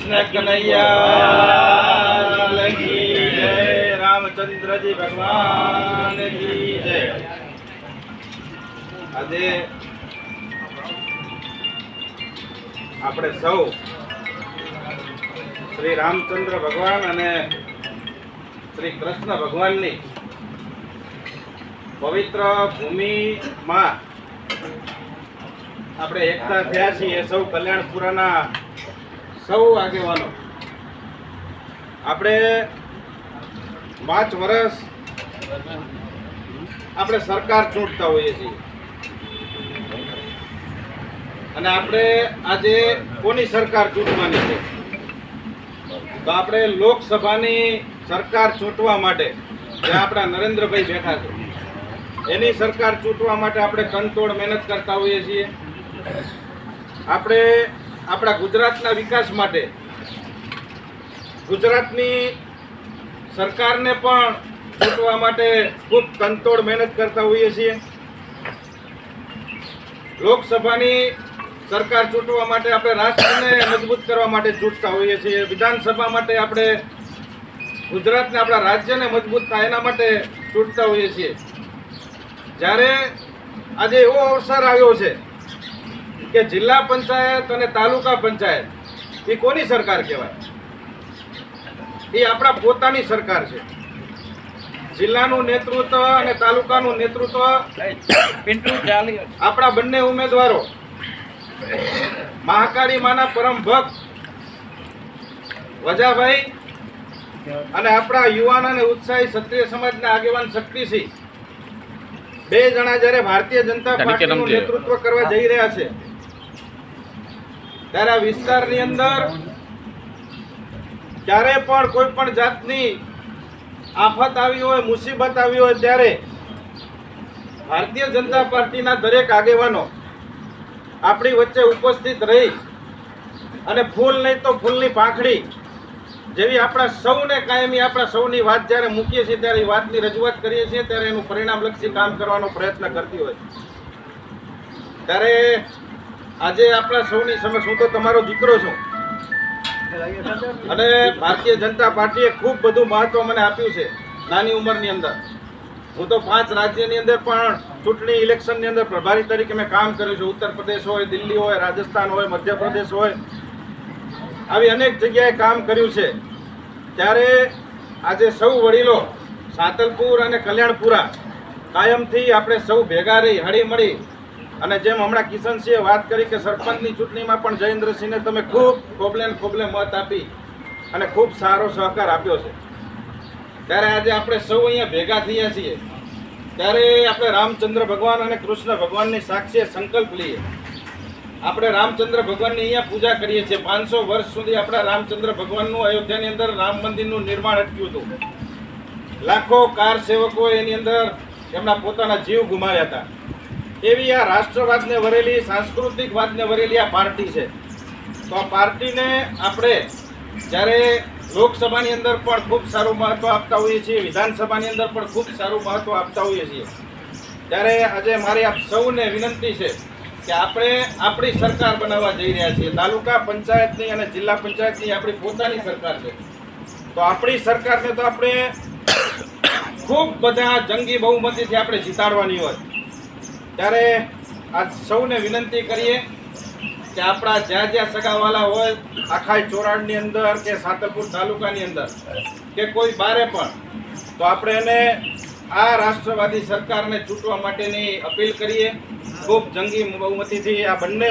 કૃષ્ણ કનૈયા કી જય, રામચંદ્રજી ભગવાન કી જય। આજે આપણે સૌ શ્રી રામચંદ્ર ભગવાન અને શ્રી કૃષ્ણ ભગવાનની પવિત્ર ભૂમિમાં આપણે એકતા થયા છીએ। સૌ કલ્યાણપુરાના સૌ આગેવાનો આપણે 5 વર્ષ આપણે સરકાર ચૂંટતા હોઈએ છીએ અને આપણે આજે કોની સરકાર ચૂંટવાની છે? તો આપણે લોકસભાની સરકાર ચૂંટવા માટે જે આપણા નરેન્દ્રભાઈ બેઠા છે એની સરકાર ચૂંટવા માટે આપણે કંતોડ મહેનત કરતા હોઈએ છીએ। આપણે આપણા ગુજરાતના વિકાસ માટે ગુજરાતની સરકારને પણ ચૂંટવા માટે ખૂબ કંતોડ મહેનત કરતા હોઈએ છીએ। લોકસભાની સરકાર ચૂંટવા માટે આપણે રાષ્ટ્રને મજબૂત કરવા માટે ચૂંટતા હોઈએ છીએ। વિધાનસભા માટે આપણે ગુજરાતને આપણા રાજ્યને મજબૂત થાય એના માટે ચૂંટતા હોઈએ છીએ। જ્યારે આજે એવો અવસર આવ્યો છે કે જિલ્લા પંચાયત અને તાલુકા પંચાયત એ કોની સરકાર કહેવાય? એ આપણા પોતાની સરકાર છે। જિલ્લાનું નેતૃત્વ અને તાલુકાનું નેતૃત્વ આપણા બંને ઉમેદવારો મહાકાળી માના પરમ ભક્ત વજાભાઈ અને આપણા યુવાન અને ઉત્સાહી ક્ષત્રિય સમાજના આગેવાન શક્તિસિંહ 2 જણા જ્યારે ભારતીય જનતા પાર્ટીનું નેતૃત્વ કરવા જઈ રહ્યા છે ત્યારે આ વિસ્તારની અંદર ક્યારે પણ કોઈ પણ જાતની આફત આવી હોય, મુસીબત આવી હોય ત્યારે ભારતીય જનતા પાર્ટીના દરેક આગેવાનો આપણી વચ્ચે ઉપસ્થિત રહી અને ફૂલ નહીં તો ફૂલની પાંખડી જેવી આપણા સૌને કાયમી આપણા સૌની વાત જ્યારે મૂકીએ છીએ ત્યારે એ વાતની રજૂઆત કરીએ છીએ ત્યારે એનું પરિણામલક્ષી કામ કરવાનો પ્રયત્ન કરતી હોય ત્યારે આજે આપણા સૌની સમક્ષ હું તો તમારો દીકરો છું અને ભારતીય જનતા પાર્ટીએ ખૂબ બધું મહત્વ મને આપ્યું છે નાની ઉંમરની અંદર। હું તો 5 રાજ્યની અંદર પણ ચૂંટણી ઇલેક્શનની અંદર પ્રભારી તરીકે મેં કામ કર્યું છે। ઉત્તર પ્રદેશ હોય, દિલ્હી હોય, રાજસ્થાન હોય, મધ્યપ્રદેશ હોય, આવી અનેક જગ્યાએ કામ કર્યું છે। ત્યારે આજે સૌ વડીલો સાતલપુર અને કલ્યાણપુરા કાયમથી આપણે સૌ ભેગા રહી હળીમળી અને જેમ હમણાં કિશનસિંહે વાત કરી કે સરપંચની ચૂંટણીમાં પણ જયેન્દ્રસિંહને તમે ખૂબ ખોબલે મત આપી અને ખૂબ સારો સહકાર આપ્યો છે। ત્યારે આજે આપણે સૌ અહીંયા ભેગા થયા છીએ ત્યારે આપણે રામચંદ્ર ભગવાન અને કૃષ્ણ ભગવાનની સાક્ષીએ સંકલ્પ લઈએ। આપણે રામચંદ્ર ભગવાનની અહીંયા પૂજા કરીએ છીએ। 500 વર્ષ સુધી આપણા રામચંદ્ર ભગવાનનું અયોધ્યાની અંદર રામ મંદિરનું નિર્માણ અટક્યું હતું। લાખો કાર સેવકોએ એની અંદર એમના પોતાના જીવ ગુમાવ્યા હતા। એવી આ રાષ્ટ્રવાદને વરેલી, સાંસ્કૃતિકવાદને વરેલી આ પાર્ટી છે। તો આ પાર્ટીને આપણે જ્યારે લોકસભાની અંદર પણ ખૂબ સારું મહત્વ આપતા હોઈએ છીએ, વિધાનસભાની અંદર પણ ખૂબ સારું મહત્વ આપતા હોઈએ છીએ ત્યારે આજે મારી આપ સૌને વિનંતી છે કે આપણે આપણી સરકાર બનાવવા જઈ રહ્યા છીએ। તાલુકા પંચાયતની અને જિલ્લા પંચાયતની આપણી પોતાની સરકાર છે। તો આપણી સરકારને તો આપણે ખૂબ બધા જંગી બહુમતીથી આપણે જીતાડવાની હોય ત્યારે આ સૌને વિનંતી કરીએ કે આપણા જ્યાં જ્યાં સગાવાલા હોય આખા ચોરાડની અંદર કે સાતલપુર તાલુકાની અંદર કે કોઈ બારે પણ તો આપણે એને આ રાષ્ટ્રવાદી સરકારને ચૂંટવા માટેની અપીલ કરીએ। ખૂબ જંગી બહુમતીથી આ બંને